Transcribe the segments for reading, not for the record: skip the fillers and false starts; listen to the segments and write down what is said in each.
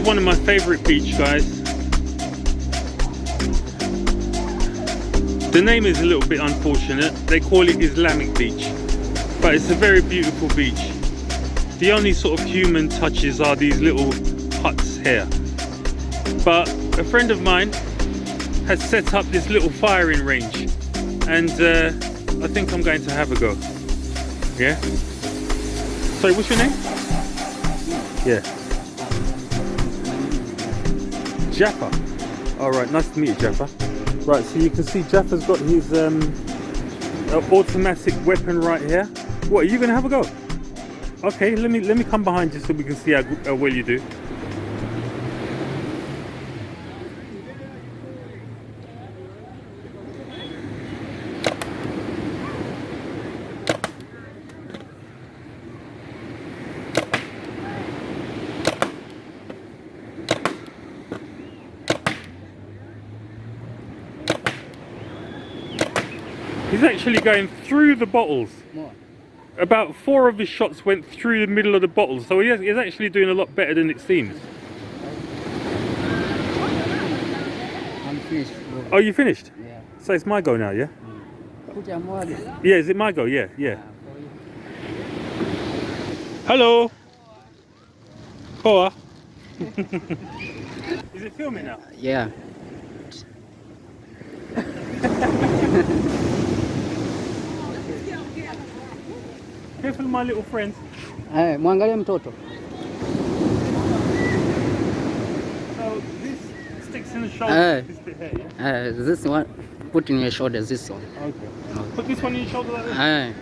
one of my favorite beach, guys. The name is a little bit unfortunate. They call it Islamic Beach, but it's a very beautiful beach. The only sort of human touches are these little huts here. But a friend of mine has set up this little firing range, and I think I'm going to have a go. Yeah? Sorry, what's your name? Yeah. Jaffa. Alright, nice to meet you, Jaffa. Right, so you can see Jaffa's got his automatic weapon right here. What, are you gonna have a go? Okay, let me come behind you so we can see how well you do. He's actually going through the bottles. About 4 of his shots went through the middle of the bottles, so he's actually doing a lot better than it seems. I'm finished. Oh, you finished? Yeah. So it's my go now, yeah? Yeah, is it my go? Yeah, yeah. Hello. Poa. Is it filming now? Yeah. Careful, my little friend. Mwangalie mtoto. So this sticks in the shoulder. This bit here, yeah? This one, put in your shoulders, this one. Okay. Put this one in your shoulder like this.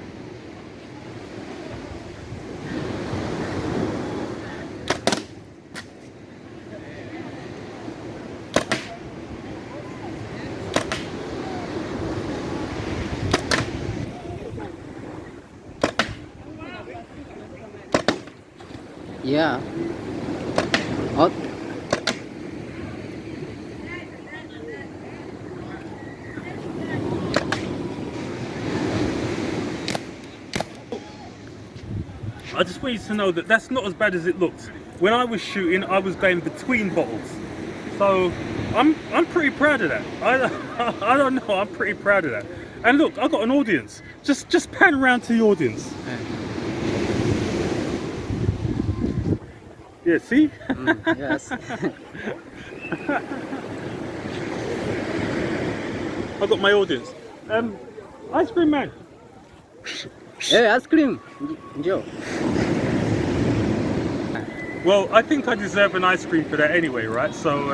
Yeah. Okay. I just want you to know that that's not as bad as it looks. When I was shooting, I was going between bottles. So I'm pretty proud of that. I don't know, I'm pretty proud of that. And look, I got an audience. Just pan around to the audience. Yeah, see? Yes. I got my audience. Ice cream man. Hey, ice cream. Joe. Well, I think I deserve an ice cream for that anyway, right? So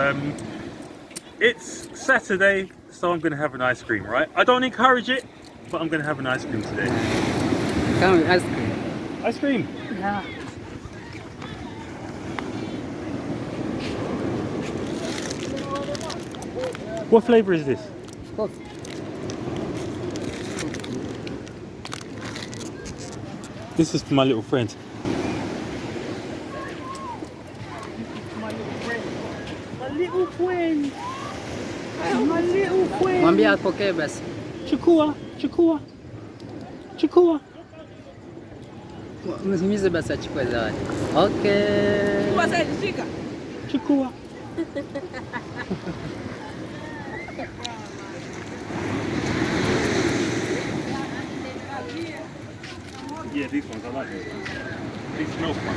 it's Saturday, so I'm gonna have an ice cream, right? I don't encourage it, but I'm gonna have an ice cream today. Come with ice cream. Ice cream. Yeah. What flavor is this? Coke. This is for my little friend. My little friend. My little friend. Mwambie apokee basi. Chukua. Msimize basi achukue zawadi. Okay. Chukua. Yeah, these ones, I like these ones. These smell fun.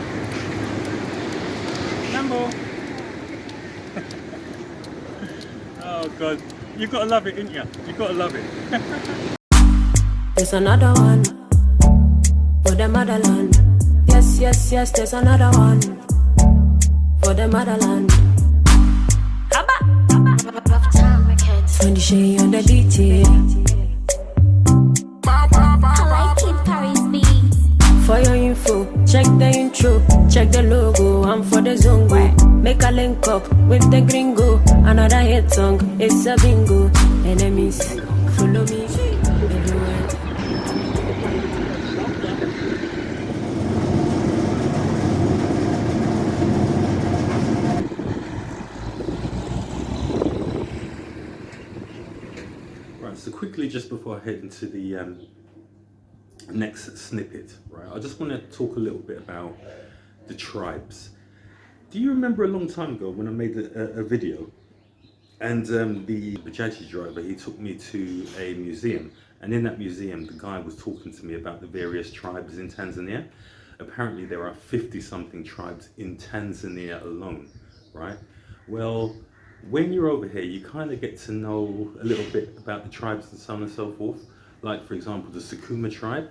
Lambo! Oh God, you gotta love it, ain't ya? You gotta love it. There's another one for the motherland. Yes, there's another one for the motherland. When the shade on the detail. For your info, check the intro, check the logo, I'm for the zongo. Make a link up with the gringo, another hit song, it's a bingo. Enemies, follow me everywhere. Right, so quickly just before I head into the next snippet, right, I just want to talk a little bit about the tribes. Do you remember a long time ago when I made a video and the Bajaji driver, he took me to a museum, and in that museum the guy was talking to me about the various tribes in Tanzania. Apparently there are 50 something tribes in Tanzania alone, right? Well, when you're over here you kind of get to know a little bit about the tribes and so on and so forth. Like for example the Sukuma tribe,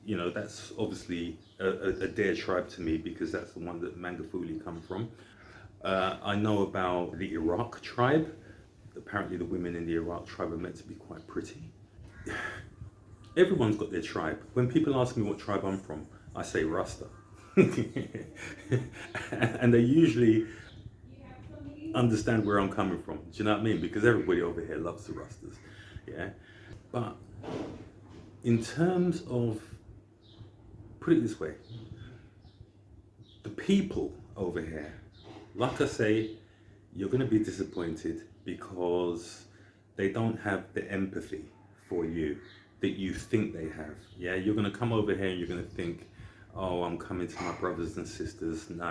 you know, that's obviously a dear tribe to me because that's the one that Mangafuli come from. I know about the Iraq tribe. Apparently the women in the Iraq tribe are meant to be quite pretty. Everyone's got their tribe. When people ask me what tribe I'm from, I say Rasta. And they usually understand where I'm coming from. Do you know what I mean? Because everybody over here loves the Rastas. Yeah. But in terms of, put it this way, the people over here, like I say, you're going to be disappointed because they don't have the empathy for you that you think they have. Yeah, you're going to come over here and you're going to think, oh, I'm coming to my brothers and sisters. No.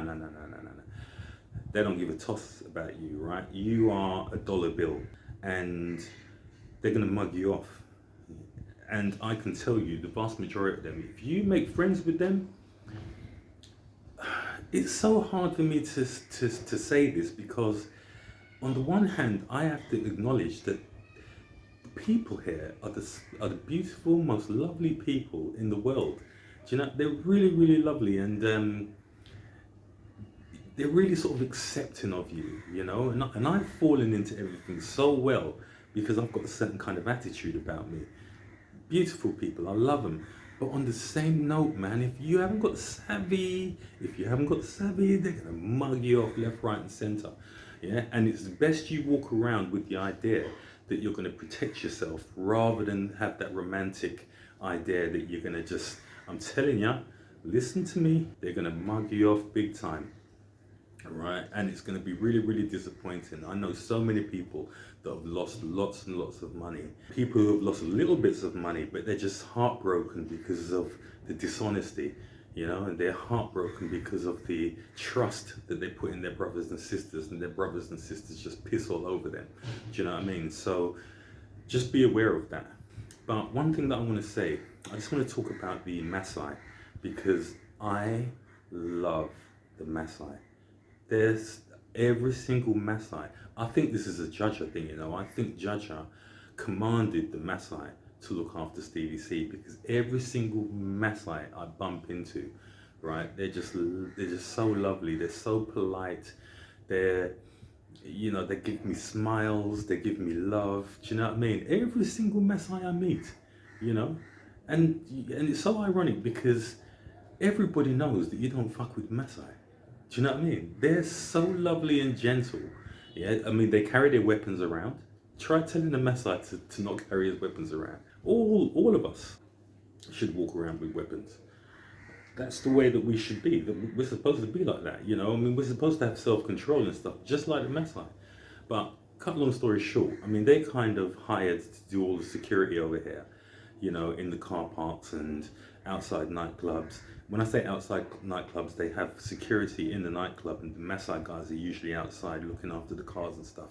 They don't give a toss about you, right? You are a dollar bill and they're going to mug you off. And I can tell you, the vast majority of them, if you make friends with them, it's so hard for me to say this because on the one hand, I have to acknowledge that people here are the beautiful, most lovely people in the world. Do you know, they're really, really lovely, and they're really sort of accepting of you, you know, and I've fallen into everything so well because I've got a certain kind of attitude about me. Beautiful people, I love them. But on the same note, man, if you haven't got savvy, they're gonna mug you off left, right, and center. Yeah, and it's best you walk around with the idea that you're gonna protect yourself rather than have that romantic idea that you're gonna just, I'm telling you, listen to me, they're gonna mug you off big time. Right, and it's going to be really, really disappointing. I know so many people that have lost lots and lots of money. People who have lost little bits of money, but they're just heartbroken because of the dishonesty, you know, and they're heartbroken because of the trust that they put in their brothers and sisters, and their brothers and sisters just piss all over them. Do you know what I mean? So just be aware of that. But one thing that I want to say, I just want to talk about the Maasai because I love the Maasai. There's every single Maasai. I think this is a Judger thing, you know. I think Judger commanded the Maasai to look after Stevie C because every single Maasai I bump into, right, they're just so lovely. They're so polite. They're, you know, they give me smiles. They give me love. Do you know what I mean? Every single Maasai I meet, you know, and it's so ironic because everybody knows that you don't fuck with Maasai. Do you know what I mean? They're so lovely and gentle. Yeah, I mean, they carry their weapons around. Try telling a Maasai to not carry his weapons around. All of us should walk around with weapons. That's the way that we should be. That we're supposed to be like that, you know? I mean, we're supposed to have self-control and stuff, just like the Maasai. But cut long story short, I mean, they kind of hired to do all the security over here, you know, in the car parks and outside nightclubs. When I say outside nightclubs, they have security in the nightclub, and the Maasai guys are usually outside looking after the cars and stuff.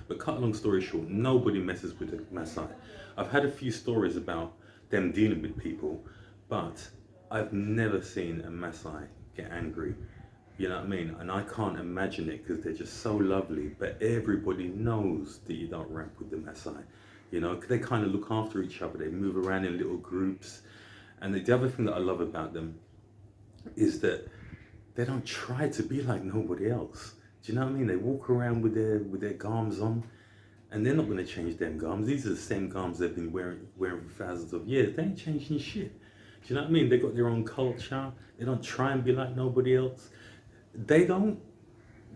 But cut a long story short, nobody messes with the Maasai. I've had a few stories about them dealing with people, but I've never seen a Maasai get angry. You know what I mean? And I can't imagine it because they're just so lovely. But everybody knows that you don't ramp with the Maasai. You know, they kind of look after each other. They move around in little groups. And the other thing that I love about them is that they don't try to be like nobody else. Do you know what I mean? They walk around with their garms on, and they're not going to change them garms. These are the same garms they've been wearing for thousands of years. They ain't changing shit. Do you know what I mean? They got their own culture. They don't try and be like nobody else. They don't.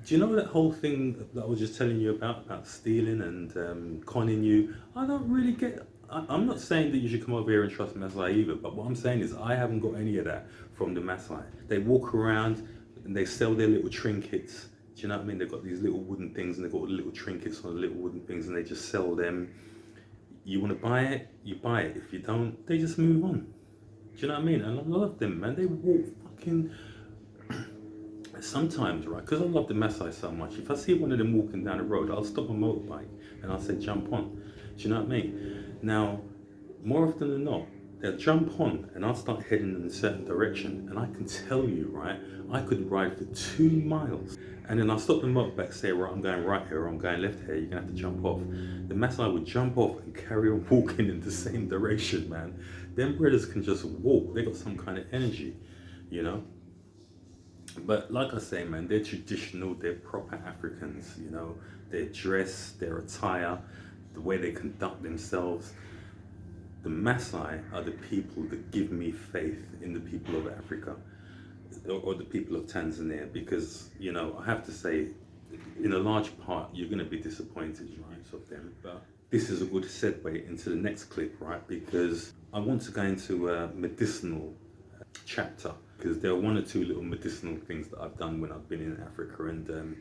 Do you know that whole thing that I was just telling you about stealing and conning you? I don't really get. I'm not saying that you should come over here and trust Maasai either, but what I'm saying is I haven't got any of that from the Maasai. They walk around and they sell their little trinkets. Do you know what I mean? They've got these little wooden things and they've got little trinkets on the little wooden things and they just sell them. You want to buy it, you buy it. If you don't, they just move on. Do you know what I mean? And I love them, man. They walk fucking Sometimes, right, because I love the Maasai so much, if I see one of them walking down the road, I'll stop a motorbike and I'll say, jump on. Do you know what I mean? Now, more often than not, they'll jump on and I'll start heading in a certain direction. And I can tell you, right, I could ride for 2 miles. And then I'll stop the motorbike, say, right, I'm going right here or I'm going left here, you're going to have to jump off. The Maasai would jump off and carry on walking in the same direction, man. Them brothers can just walk. They got some kind of energy, you know? But like I say, man, they're traditional, they're proper Africans, you know, their dress, their attire, the way they conduct themselves. The Maasai are the people that give me faith in the people of Africa or the people of Tanzania, because, you know, I have to say, in a large part, you're going to be disappointed, right, of them. But this is a good segue into the next clip, right, because I want to go into a medicinal chapter, because there are 1 or 2 little medicinal things that I've done when I've been in Africa, and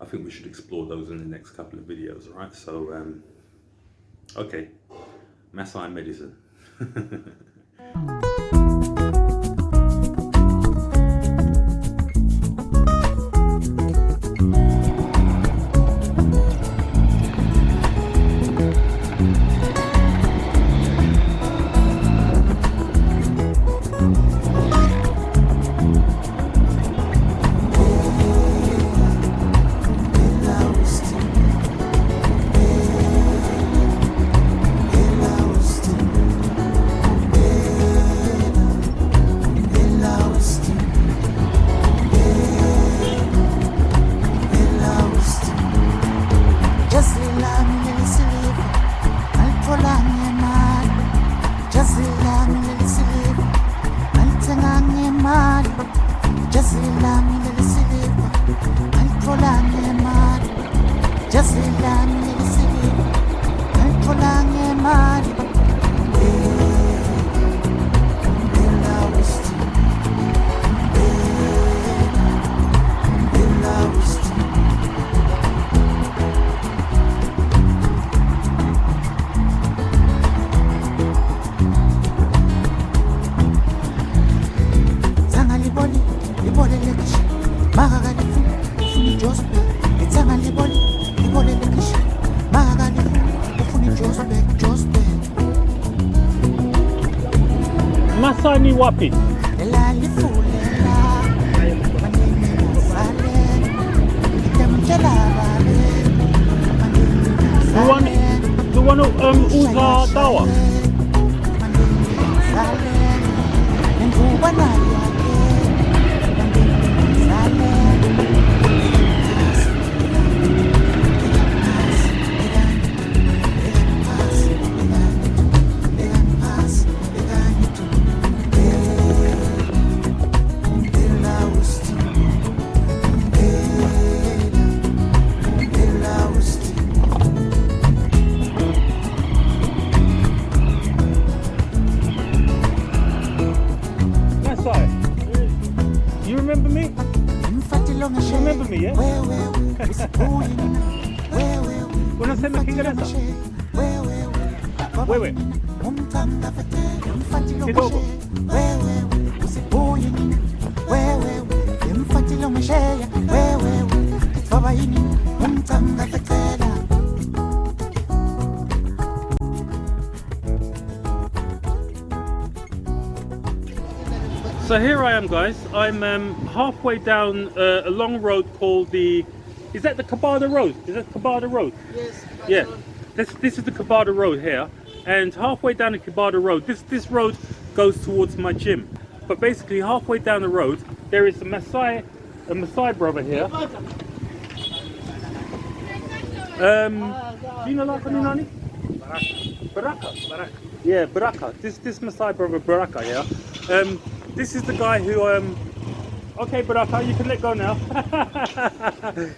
I think we should explore those in the next couple of videos, right? So, okay, Maasai medicine. Maasai ni wapi? The one who uza dawa. You remember me? You remember me, yeah? Unasema Kiingereza? Wewe. Kidogo. So here I am, guys. I'm halfway down a long road called the... Is that the Kabada Road? Is that Kabada Road? Yes. Yeah. This is the Kabada Road here. And halfway down the Kabada Road, this road goes towards my gym. But basically halfway down the road, there is a Maasai brother here. Do you know like Nani? Baraka. Baraka. Yeah, Baraka. This Maasai brother Baraka, yeah. This is the guy who okay, Baraka, you can let go now.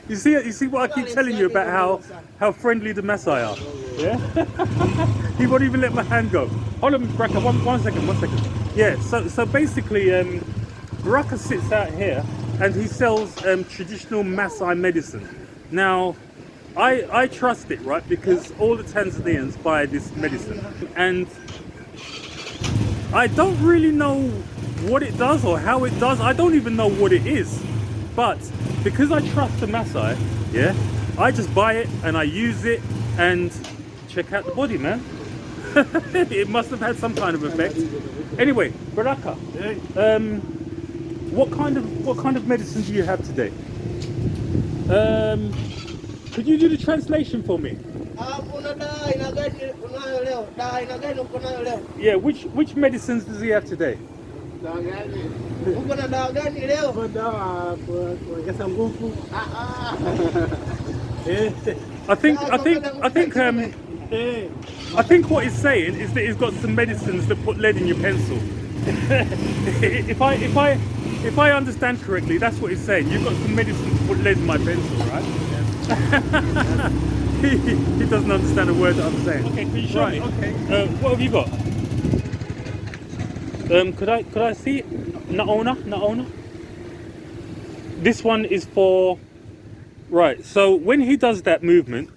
you see what I keep telling you about how friendly the Maasai are. Yeah? He won't even let my hand go. Hold on, Baraka, one second. Yeah, so basically Baraka sits out here and he sells traditional Maasai medicine. Now I trust it, right? Because all the Tanzanians buy this medicine. And I don't really know what it does or how it does. I don't even know what it is. But because I trust the Maasai, yeah, I just buy it and I use it and check out the body, man. It must have had some kind of effect. Anyway, Baraka, what kind of medicine do you have today? Could you do the translation for me? Yeah, which medicines does he have today? I think what he's saying is that he's got some medicines that put lead in your pencil. If I understand correctly, that's what he's saying. You've got some medicine to put lead in my pencil, right? Yes. he doesn't understand a word that I'm saying. Okay, can you show me? Okay. What have you got? Could I see it? Naona? This one is for... Right, so when he does that movement,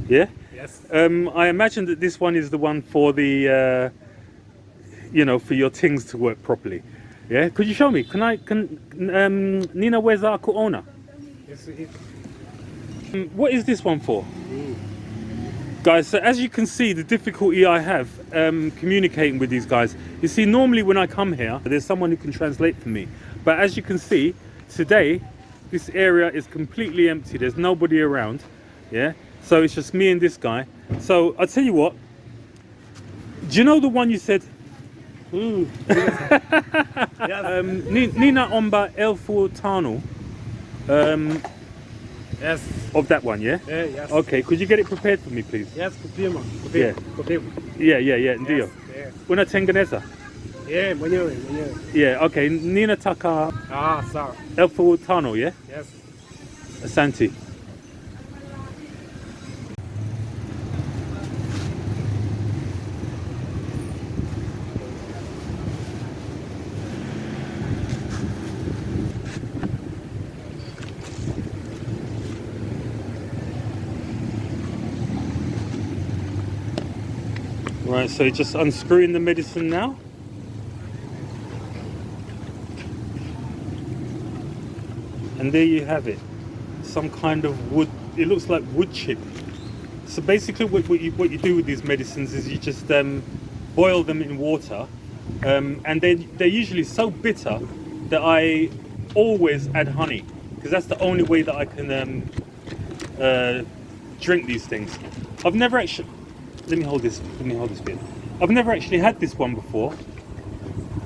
yeah? Yes. I imagine that this one is the one for the, for your TINGZ to work properly. Yeah, could you show me? Nina weza kuona? Yes. What is this one for? Guys, so as you can see, the difficulty I have communicating with these guys. You see, normally when I come here, there's someone who can translate for me. But as you can see, today, this area is completely empty. There's nobody around, yeah? So it's just me and this guy. So I'll tell you what, do you know the one you said? Nina Omba Elfu Tano. Yes. Of that one, yeah? Yes. Okay, could you get it prepared for me, please? Yes, kupima. Yeah. Yeah, ndio. Yes. Unatengeneza? Yeah, mwenyewe. Yeah, okay. Nina taka Sawa. Elfu Tano, yeah? Yes. Asante. Right, so just unscrewing the medicine now. And there you have it. Some kind of wood, it looks like wood chip. So basically what you do with these medicines is you just boil them in water. And they're usually so bitter that I always add honey. Because that's the only way that I can drink these things. I've never actually... Let me hold this bit. I've never actually had this one before,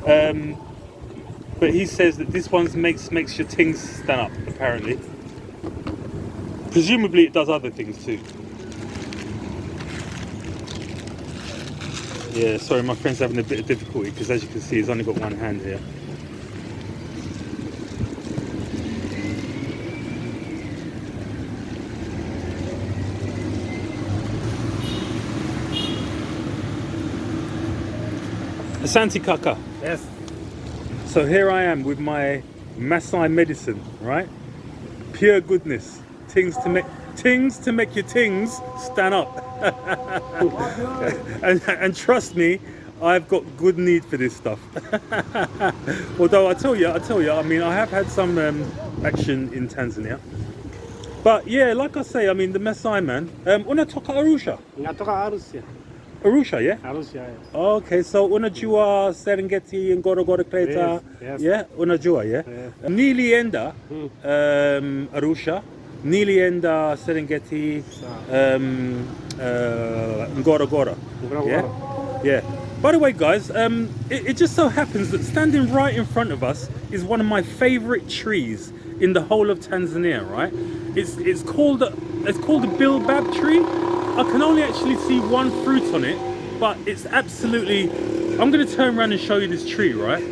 but he says that this one makes your TINGZ stand up. Apparently, presumably it does other things too. Yeah, sorry, my friend's having a bit of difficulty because, as you can see, he's only got one hand here. Asante Kaka. Yes. So here I am with my Maasai medicine, right? Pure goodness. TINGZ to make your TINGZ stand up. and trust me, I've got good need for this stuff. Although I tell you, I mean, I have had some action in Tanzania. But yeah, like I say, I mean, the Maasai man. Unatoka Arusha? Natoka Arusha. Arusha, yeah? Arusha, yeah. Okay, so unajua Serengeti and Ngorongoro Crater? Yes. Yeah, unajua, yeah? Yeah. Nilienda Arusha, nilienda Serengeti, Ngorongoro. Yeah. By the way, guys, it just so happens that standing right in front of us is one of my favorite trees in the whole of Tanzania, right? It's called a bilbab tree. I can only actually see one fruit on it, but it's absolutely... I'm going to turn around and show you this tree, right?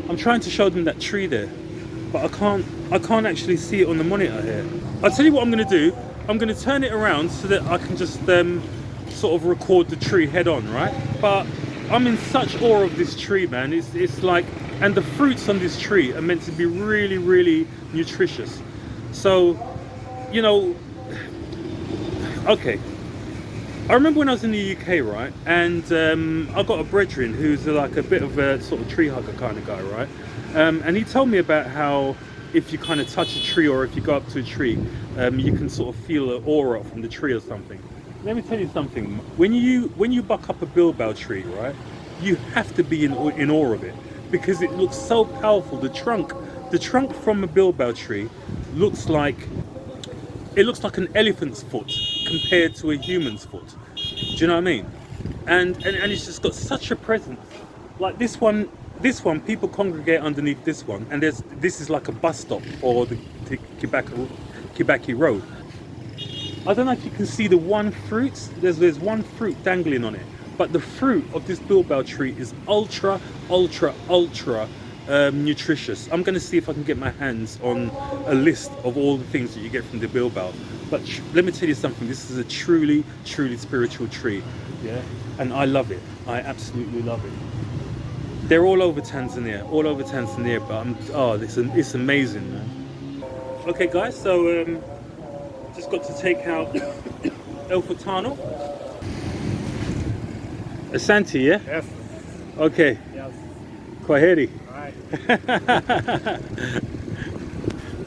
I'm trying to show them that tree there, but I can't actually see it on the monitor here. I'll tell you what I'm going to do. I'm going to turn it around so that I can just sort of record the tree head on, right? But I'm in such awe of this tree, man. It's like... And the fruits on this tree are meant to be really, really nutritious. So, you know, okay. I remember when I was in the UK, right, and I got a brethren who's like a bit of a sort of tree hugger kind of guy, right, and he told me about how if you kind of touch a tree or if you go up to a tree, you can sort of feel an aura from the tree or something. Let me tell you something. When you buck up a bilbow tree, right, you have to be in awe of it because it looks so powerful. The trunk from a bilbow tree looks like an elephant's foot compared to a human's foot. Do you know what I mean? And it's just got such a presence. Like this one, people congregate underneath this one, and this is like a bus stop or the Kibaki Road. I don't know if you can see the one fruit. There's one fruit dangling on it, but the fruit of this bilbow tree is ultra nutritious. I'm going to see if I can get my hands on a list of all the things that you get from the bilbow. But let me tell you something. This is a truly spiritual tree. Yeah, and I love it. I absolutely love it. They're all over Tanzania. But it's amazing, man. Okay, guys. So just got to take out El Furtano. Asante, yeah? Yes. Okay. Yes. Kwaheri.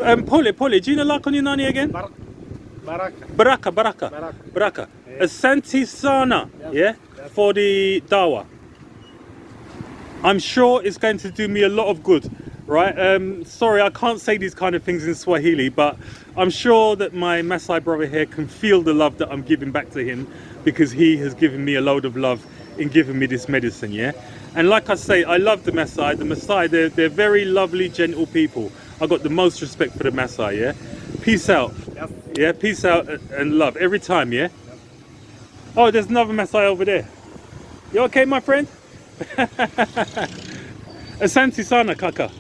Right. Pole, do you know like on your nani again? Baraka. Baraka. Yes. Asante sana, Yes. yeah? Yes. For the dawa. I'm sure it's going to do me a lot of good, right? Sorry, I can't say these kind of things in Swahili, but I'm sure that my Maasai brother here can feel the love that I'm giving back to him because he has given me a load of love in giving me this medicine, yeah? And like I say, I love the Maasai. The Maasai, they're very lovely, gentle people. I got the most respect for the Maasai, yeah? Peace out. Yes. Yeah, peace out and love every time, yeah? Oh, there's another Maasai over there. You okay, my friend? Asante sana, kaka.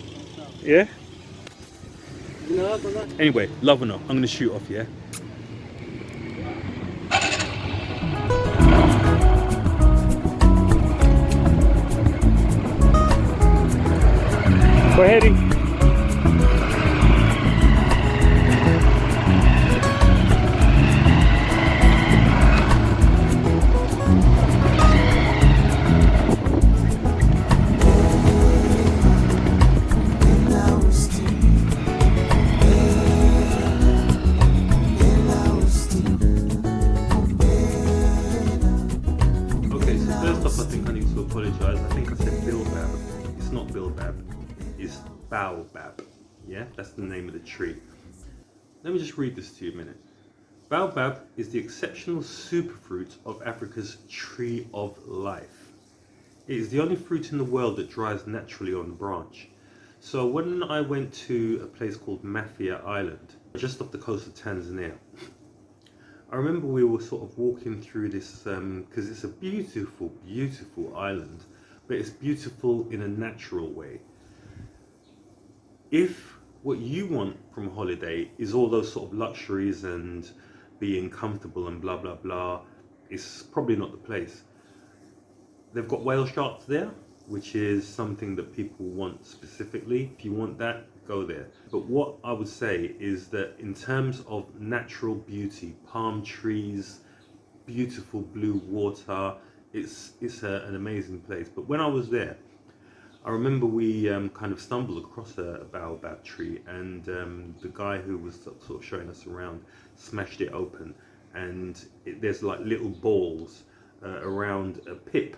Yeah? Anyway, love or not, I'm going to shoot off, yeah? We're heading. Okay, so first off, I think I need to apologise. I think I said bilbab. It's not bilbab. It's baobab. Yeah, that's the name of the tree. Let me just read this to you a minute. Baobab is the exceptional superfruit of Africa's tree of life. It is the only fruit in the world that dries naturally on the branch. So when I went to a place called Mafia Island, just off the coast of Tanzania, I remember we were sort of walking through this, because it's a beautiful island, but it's beautiful in a natural way. If what you want from a holiday is all those sort of luxuries and being comfortable and blah blah blah, it's probably not the place. They've got whale sharks there, which is something that people want specifically. If you want that, go there. But what I would say is that in terms of natural beauty, palm trees, beautiful blue water, it's an amazing place. But when I was there, I remember we kind of stumbled across a baobab tree, and the guy who was sort of showing us around smashed it open, and there's like little balls around a pip,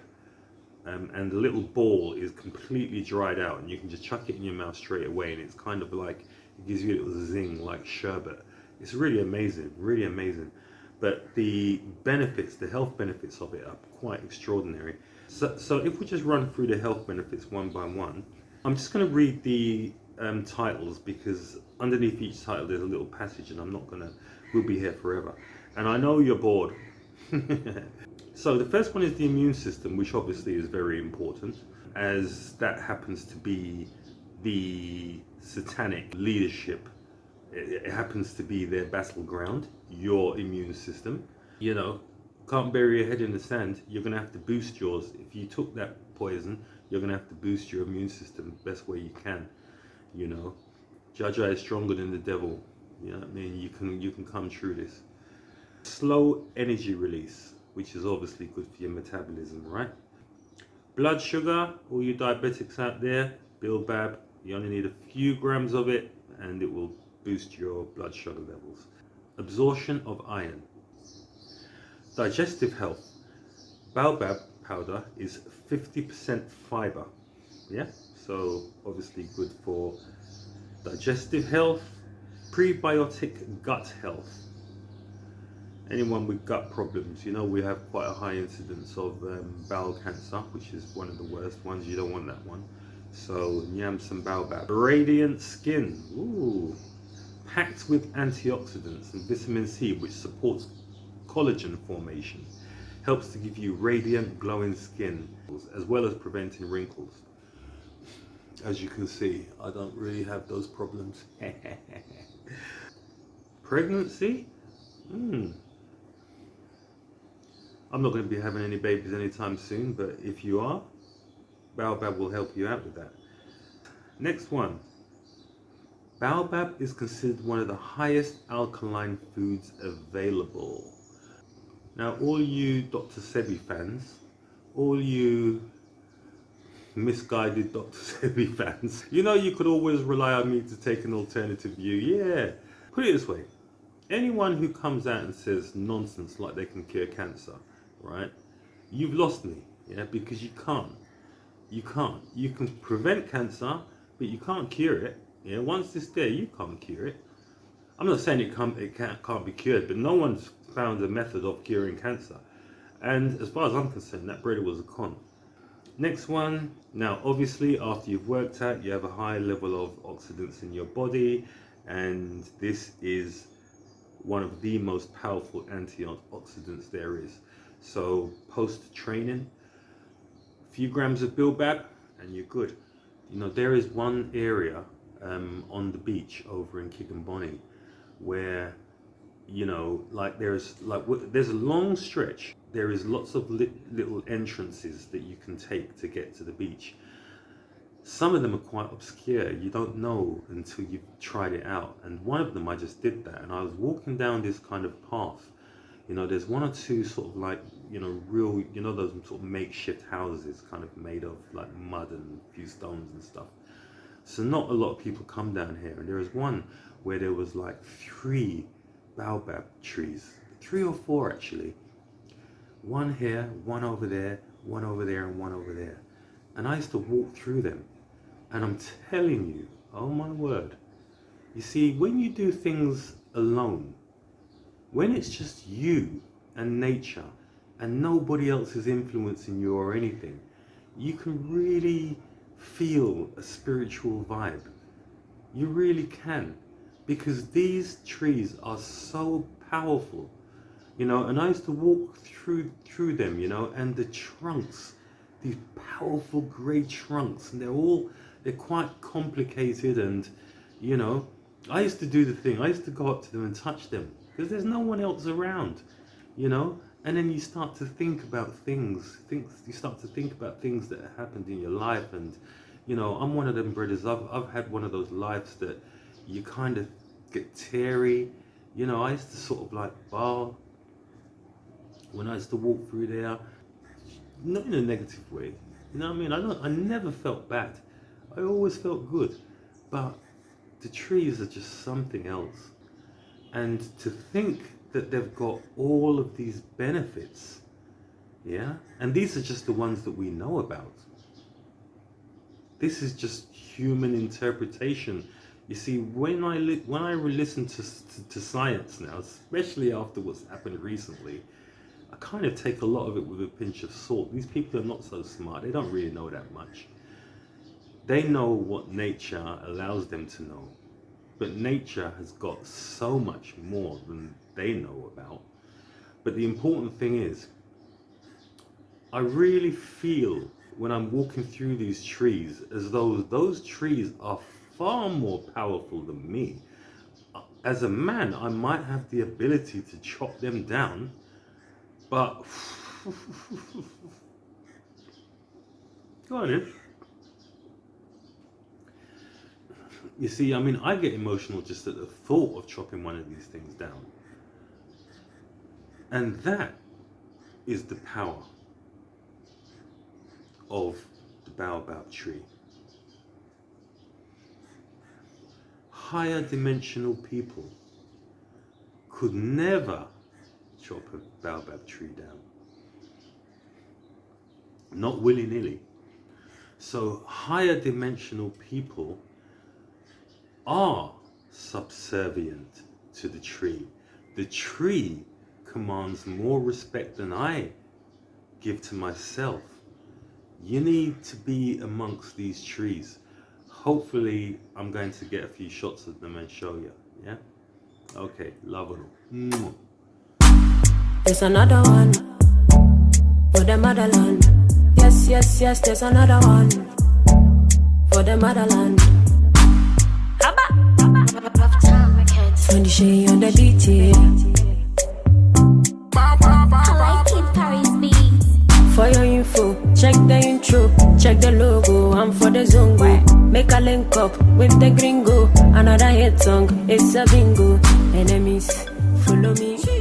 and the little ball is completely dried out, and you can just chuck it in your mouth straight away, and it's kind of like, it gives you a little zing like sherbet. It's really amazing, really amazing. But the benefits, the health benefits of it are quite extraordinary. So if we just run through the health benefits one by one, I'm just going to read the titles, because underneath each title there's a little passage, and we'll be here forever. And I know you're bored. So the first one is the immune system, which obviously is very important, as that happens to be the satanic leadership. It happens to be their battleground, your immune system. You know, can't bury your head in the sand. You're going to have to boost yours. If you took that poison, you're going to have to boost your immune system the best way you can. You know, Jaja is stronger than the devil. You know what I mean? You can come through this. Slow energy release. which is obviously good for your metabolism, right? Blood sugar, all you diabetics out there, baobab, you only need a few grams of it and it will boost your blood sugar levels. Absorption of iron. Digestive health. Baobab powder is 50% fiber. Yeah, so obviously good for digestive health, prebiotic gut health. Anyone with gut problems, you know, we have quite a high incidence of bowel cancer, which is one of the worst ones. You don't want that one. So yam some baobab. Radiant skin. Ooh. Packed with antioxidants and vitamin C, which supports collagen formation. Helps to give you radiant, glowing skin, as well as preventing wrinkles. As you can see, I don't really have those problems. Pregnancy? I'm not going to be having any babies anytime soon, but if you are, baobab will help you out with that. Next one. Baobab is considered one of the highest alkaline foods available. Now, all you Dr. Sebi fans, all you misguided Dr. Sebi fans, you know you could always rely on me to take an alternative view. Yeah. Put it this way. Anyone who comes out and says nonsense like they can cure cancer, right? You've lost me, yeah, because you can't. You can't. You can prevent cancer, but you can't cure it. Yeah, once it's there, you can't cure it. I'm not saying it can't be cured, but no one's found a method of curing cancer. And as far as I'm concerned, that bread was a con. Next one. Now, obviously, after you've worked out, you have a high level of oxidants in your body, and this is one of the most powerful antioxidants there is. So post-training, a few grams of baobab and you're good. You know, there is one area on the beach over in Kigamboni where, you know, like there's a long stretch. There is lots of little entrances that you can take to get to the beach. Some of them are quite obscure. You don't know until you've tried it out. And one of them, I just did that. And I was walking down this kind of path. You know, there's one or two sort of like, you know, real, you know, those sort of makeshift houses kind of made of like mud and a few stones and stuff. So not a lot of people come down here. And there was one where there was like 3 baobab trees, 3 or 4 actually. One here, one over there, one over there, and one over there. And I used to walk through them. And I'm telling you, oh my word, you see, when you do things alone, when it's just you and nature and nobody else is influencing you or anything, you can really feel a spiritual vibe. You really can, because these trees are so powerful, you know. And I used to walk through them, you know, and the trunks, these powerful grey trunks, and they're quite complicated. And you know, I used to do the thing, I used to go up to them and touch them because there's no one else around, you know. And then you start to think about things you start to think about things that happened in your life. And you know, I'm one of them brothers. I've had one of those lives that you kind of get teary, you know. I used to sort of like bawl when I used to walk through there, not in a negative way, you know what I mean. I never felt bad, I always felt good. But the trees are just something else. And to think that they've got all of these benefits, yeah, and these are just the ones that we know about. This is just human interpretation. You see, when I listen to science now, especially after what's happened recently, I kind of take a lot of it with a pinch of salt. These people are not so smart. They don't really know that much. They know what nature allows them to know. But nature has got so much more than they know about. But the important thing is, I really feel when I'm walking through these trees as though those trees are far more powerful than me. As a man, I might have the ability to chop them down, but go on in. You see, I mean, I get emotional just at the thought of chopping one of these things down. And that is the power of the baobab tree. Higher dimensional people could never chop a baobab tree down. Not willy-nilly. So higher dimensional people are subservient to the tree. The tree commands more respect than I give to myself. You need to be amongst these trees. Hopefully I'm going to get a few shots of them and show you. Yeah? Okay, love it all. There's another one for the motherland. Yes, yes, yes, there's another one for the motherland. When the shade on the beat, yeah. I like it, Paris beats. For your info, check the intro, check the logo, I'm for the zongo. Make a link up with the gringo. Another hit song, it's a bingo. Enemies, follow me.